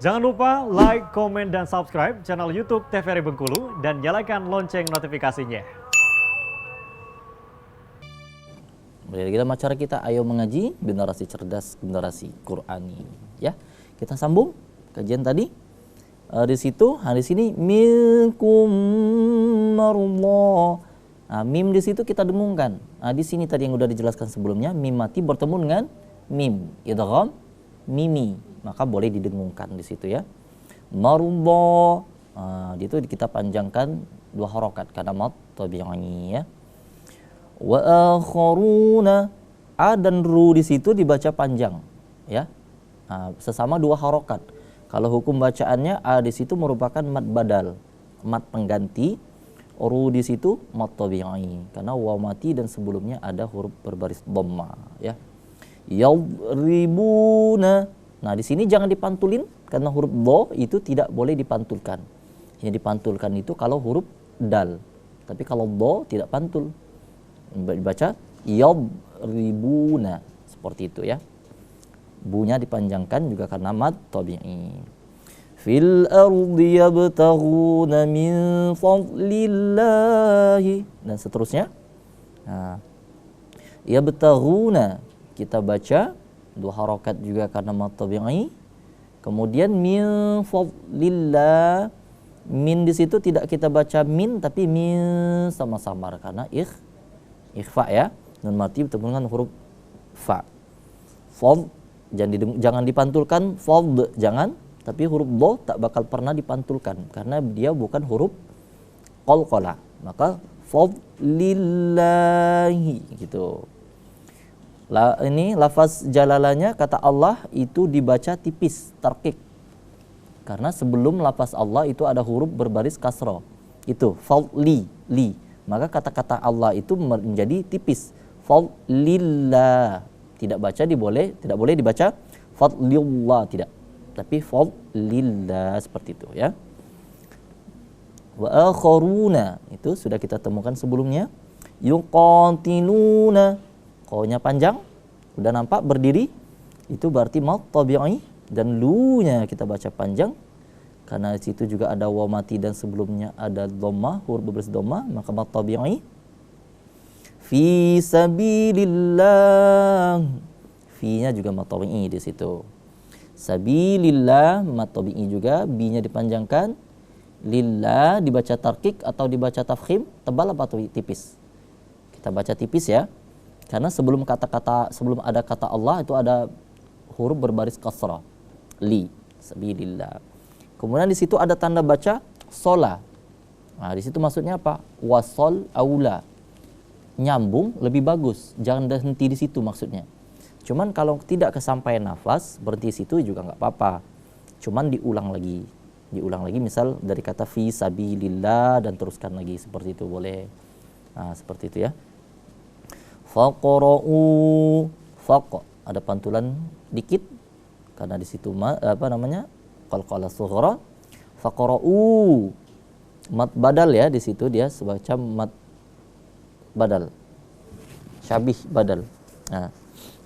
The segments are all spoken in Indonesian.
Jangan lupa like, komen, dan subscribe channel YouTube TVRI Bengkulu dan nyalakan lonceng notifikasinya. Kembali lagi dalam acara kita Ayo Mengaji, generasi cerdas, generasi Qurani. Ya, kita sambung kajian tadi. Di situ, di sini minkum marullah. Mim di situ kita dengungkan. Di sini tadi yang udah dijelaskan sebelumnya, mim mati bertemu dengan mim idgham mimi, maka boleh didengungkan di situ ya. Marullah, itu kita panjangkan 2 harokat karena mat tabi'i ya. Wa akharuna, a dan ru di situ dibaca panjang ya. Sesama 2 harokat. Kalau hukum bacaannya a di situ merupakan mad badal, mad pengganti. Ru di situ mad tabi'i karena wa mati dan sebelumnya ada huruf berbaris dhamma ya. Yadribuna. Nah, di sini jangan dipantulin karena huruf dha itu tidak boleh dipantulkan. Yang dipantulkan itu kalau huruf dal. Tapi kalau dha tidak pantul. Dibaca yadribuna seperti itu ya. Bunya dipanjangkan juga karena mad tabi'i. Fil ardi yabtaghuna min fadlillahi dan seterusnya. Yabtaghuna kita baca 2 harokat juga karena mad tabi'i. Kemudian min fadlillah, min di situ tidak kita baca min tapi min sama-samar karena ikhfa ya. Nun mati bertemu dengan huruf fa. Fad jangan dipantulkan, fad jangan, tapi huruf dha tak bakal pernah dipantulkan karena dia bukan huruf qalqalah. Maka fadlillahi gitu. Ini lafaz jalalanya kata Allah itu dibaca tipis, tarqiq. Karena sebelum lafaz Allah itu ada huruf berbaris kasrah. Itu fadli, li. Maka kata-kata Allah itu menjadi tipis. Fadlillah. Tidak boleh dibaca fadlillah, tidak. Tapi fadlillah seperti itu ya. Wa akharuna itu sudah kita temukan sebelumnya. Yuqatiluna, qawnya panjang, udah nampak berdiri, itu berarti mad tabi'i, dan lu-nya kita baca panjang karena di situ juga ada wa mati dan sebelumnya ada dhammah, huruf berbaris dhammah, maka mad tabi'i. Fi sabilillah, fi-nya juga mad tabi'i di situ. Sabilillah mad tabi'i juga, bi-nya dipanjangkan, lillah dibaca tarqiq atau dibaca tafkhim, tebal apa tipis? Kita baca tipis ya. Karena sebelum ada kata Allah itu ada huruf berbaris kasrah. Li, sabilillah. Kemudian di situ ada tanda baca sola. Nah, di situ maksudnya apa? Wasol aula. Nyambung lebih bagus. Jangan berhenti di situ maksudnya. Cuman kalau tidak kesampaian nafas, berhenti di situ juga nggak apa-apa. Cuman diulang lagi. Diulang lagi misal dari kata fi sabilillah dan teruskan lagi seperti itu boleh. Nah, seperti itu ya. Faqra'u, ada pantulan dikit karena di situ qalqalah sughra. Faqra'u, mad badal ya, di situ dia semacam mad badal, syabih badal. Nah,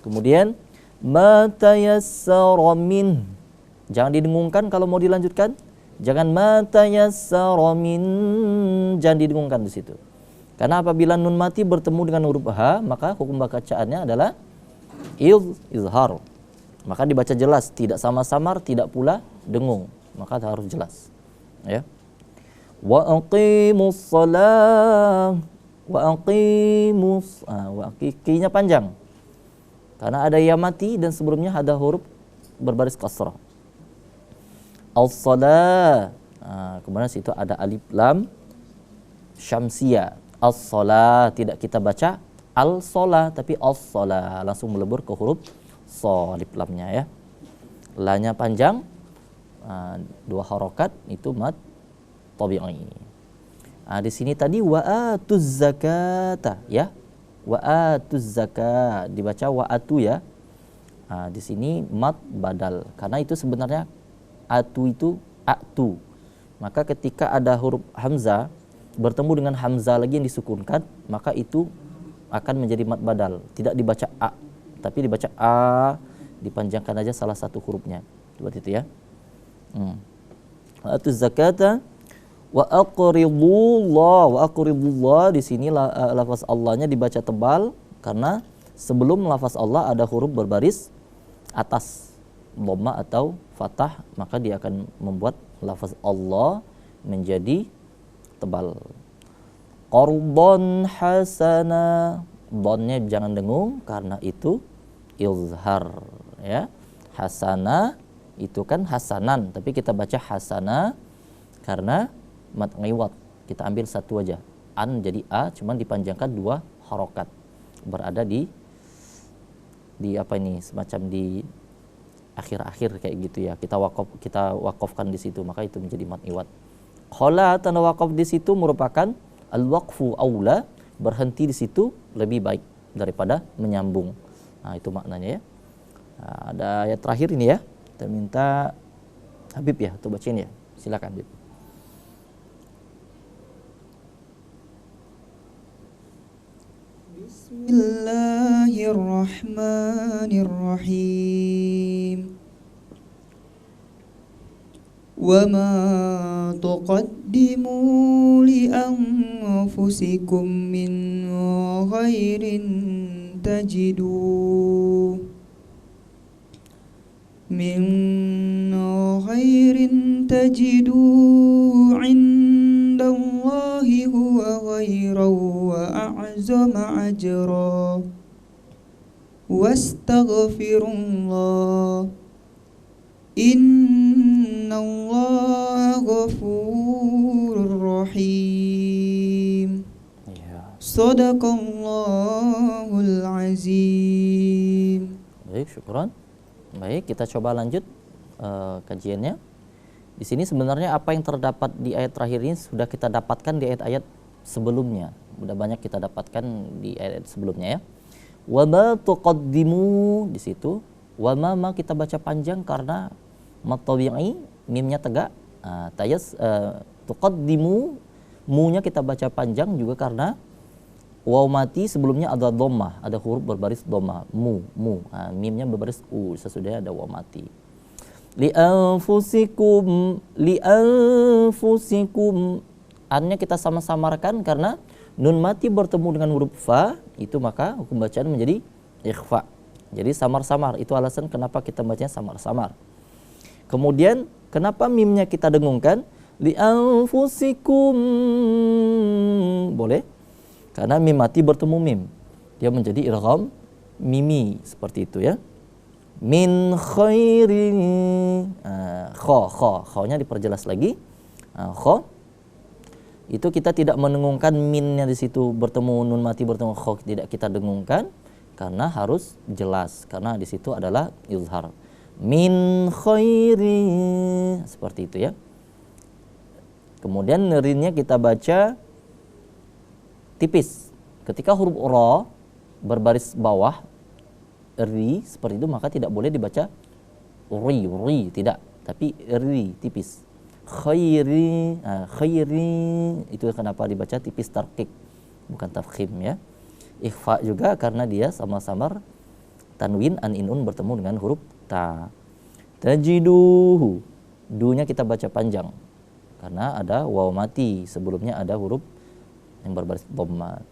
kemudian ma tayassara min, jangan didengungkan kalau mau dilanjutkan. Jangan ma tayassara min, jangan didengungkan di situ. Karena apabila nun mati bertemu dengan huruf ha, maka hukum bacaannya adalah izhar. Maka dibaca jelas, tidak samar-samar, tidak pula dengung. Maka harus jelas. Ya. Wa aqimus shalah, wa aqimus, qinya panjang. Karena ada ya mati dan sebelumnya ada huruf berbaris kasrah. As-shalah. Kemudian situ ada alif lam syamsiyah. As-shalah, tidak kita baca al-shalah tapi as-shalah, langsung melebur ke huruf sha, alif lamnya ya. La-nya panjang, 2 harokat itu mad tabi'i. Di sini tadi wa atuz zakata ya. Wa atuz zakat dibaca wa atu ya. Di sini mad badal karena itu sebenarnya atu itu atu. Maka ketika ada huruf hamzah bertemu dengan hamzah lagi yang disukunkan, maka itu akan menjadi mad badal. Tidak dibaca a, tapi dibaca a, dipanjangkan aja salah satu hurufnya. Seperti itu ya. Wa atuz zakata wa aqridullah di sini lafaz Allahnya dibaca tebal karena sebelum lafaz Allah ada huruf berbaris atas dhamma atau fathah, maka dia akan membuat lafaz Allah menjadi tebal. Qardhan hasana, dhannya jangan dengung karena itu izhar ya. Hasana itu kan hasanan, tapi kita baca hasana karena mat ngiwat. Kita ambil satu aja. An jadi a, cuman dipanjangkan 2 harokat. Berada di apa ini? Semacam di akhir-akhir kayak gitu ya. Kita wakafkan di situ, maka itu menjadi mat iwat. Qala, tanda wakaf di situ merupakan al-waqfu aula, berhenti di situ lebih baik daripada menyambung. Nah, itu maknanya ya. Nah, ada ayat terakhir ini ya. Kita minta Habib ya untuk bacain ya. Silakan Habib. Bismillahirrahmanirrahim. Wa ma tuqaddimu li anfusikum min khairin tajidu indallahi huwa khairan wa a'zama ajra wastaghfirullah innallaha ghafurur rahim. Shadaqallahul azim. Baik, syukran. Baik, kita coba lanjut kajiannya. Di sini sebenarnya apa yang terdapat di ayat terakhir ini sudah kita dapatkan di ayat-ayat sebelumnya. Sudah banyak kita dapatkan di ayat sebelumnya ya. Wa ma tuqaddimu di situ. Wa ma kita baca panjang karena mat tabi'i mimnya tegak. Tuqaddimu mu-nya kita baca panjang juga karena waw mati sebelumnya ada dhammah, ada huruf berbaris dhammah, mu. Mimnya berbaris u, sesudahnya ada waw mati. Li anfusikum, annya kita sama-samarkan karena nun mati bertemu dengan huruf fa, itu maka hukum bacaan menjadi ikhfa. Jadi samar-samar, itu alasan kenapa kita bacanya samar-samar. Kemudian kenapa mimnya kita dengungkan? Li anfusikum, boleh? Karena mim mati bertemu mim, dia menjadi idgham mimi seperti itu ya. Min khairin, kha-nya diperjelas lagi. Kha itu kita tidak mendengungkan minnya di situ bertemu nun mati bertemu kha, tidak kita dengungkan karena harus jelas karena di situ adalah izhar. Min khairin, seperti itu ya. Kemudian rinnya kita baca tipis. Ketika huruf ra berbaris bawah ri seperti itu maka tidak boleh dibaca ri tidak, tapi ri tipis. Khairi, itu kenapa dibaca tipis tarqiq bukan tafkhim ya. Ikhfa juga karena dia sama-sama tanwin an inun bertemu dengan huruf ta. Tajiduhu, dunya kita baca panjang karena ada waw mati, sebelumnya ada huruf yang berbaris dhamma.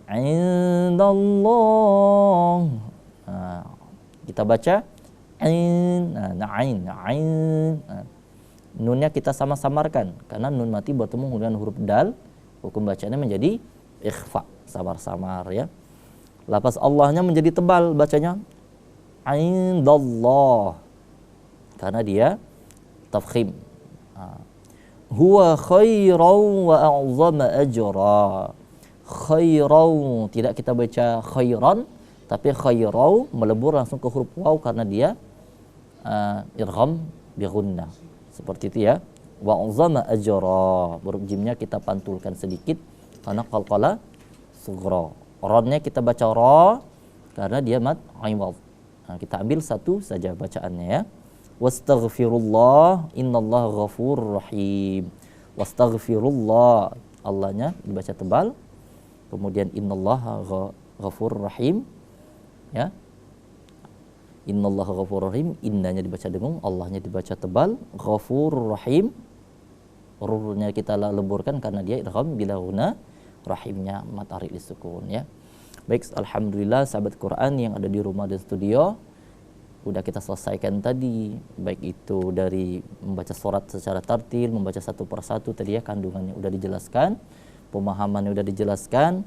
Indallah, kita baca ain. Nunnya kita sama-samarkan karena nun mati bertemu dengan huruf dal, hukum bacanya menjadi ikhfa, samar-samar ya. Lafaz Allahnya menjadi tebal bacanya indallah karena dia tafkhim. Huwa khairan wa a'zama ajra. Khairan, tidak kita baca khairan, tapi khairau melebur langsung ke huruf waw karena dia irgham bi ghunnah. Seperti itu ya. Wa a'zama ajra. Huruf jimnya kita pantulkan sedikit karena qalqala sughra. Ronnya kita baca ra karena dia mat aiwad. Nah, kita ambil satu saja bacaannya ya. Wastaghfirullah innallaha ghafurur rahim. Wastaghfirullah, Allahnya dibaca tebal. Kemudian innallaha ghafurur rahim ya. Innallaha ghafurur rahim, innanya dibaca dengung, Allahnya dibaca tebal, ghafurur rahim, rurnya kita leburkan karena dia idgham bila guna, rahimnya matahari disukun ya. Baik, alhamdulillah sahabat Quran yang ada di rumah dan studio, udah kita selesaikan tadi, baik itu dari membaca surat secara tartil, membaca satu persatu tadi ya, kandungannya udah dijelaskan, pemahamannya udah dijelaskan,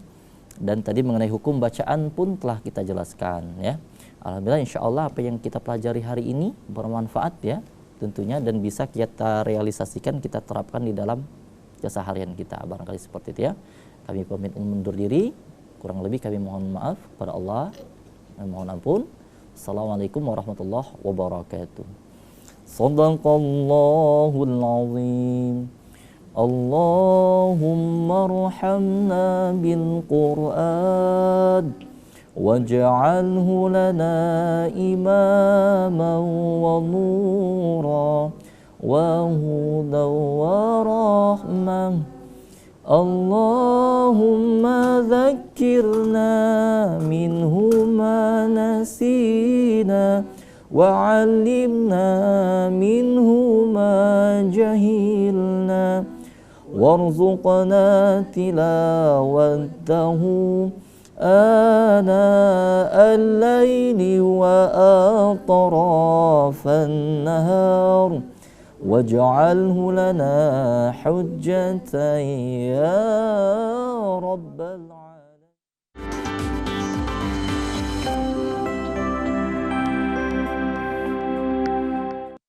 dan tadi mengenai hukum bacaan pun telah kita jelaskan ya. Alhamdulillah, insya Allah apa yang kita pelajari hari ini bermanfaat ya tentunya, dan bisa kita realisasikan, kita terapkan di dalam keseharian kita, barangkali seperti itu ya. Kami pamit undur diri, kurang lebih kami mohon maaf kepada Allah dan mohon ampun. Assalamualaikum warahmatullahi wabarakatuh. Shadaqallahul azim. Allahumma arhamna bil Qur'an waj'alhu lana imaman wa nura wa hudan wa rahmah. Allahumma dhakkirna minhu ma nasina wa 'allimna minhu ma jahilna warzuqna tilawatahu آناء الليل وأطراف النهار واجعله لنا حجة يا رب العالمين.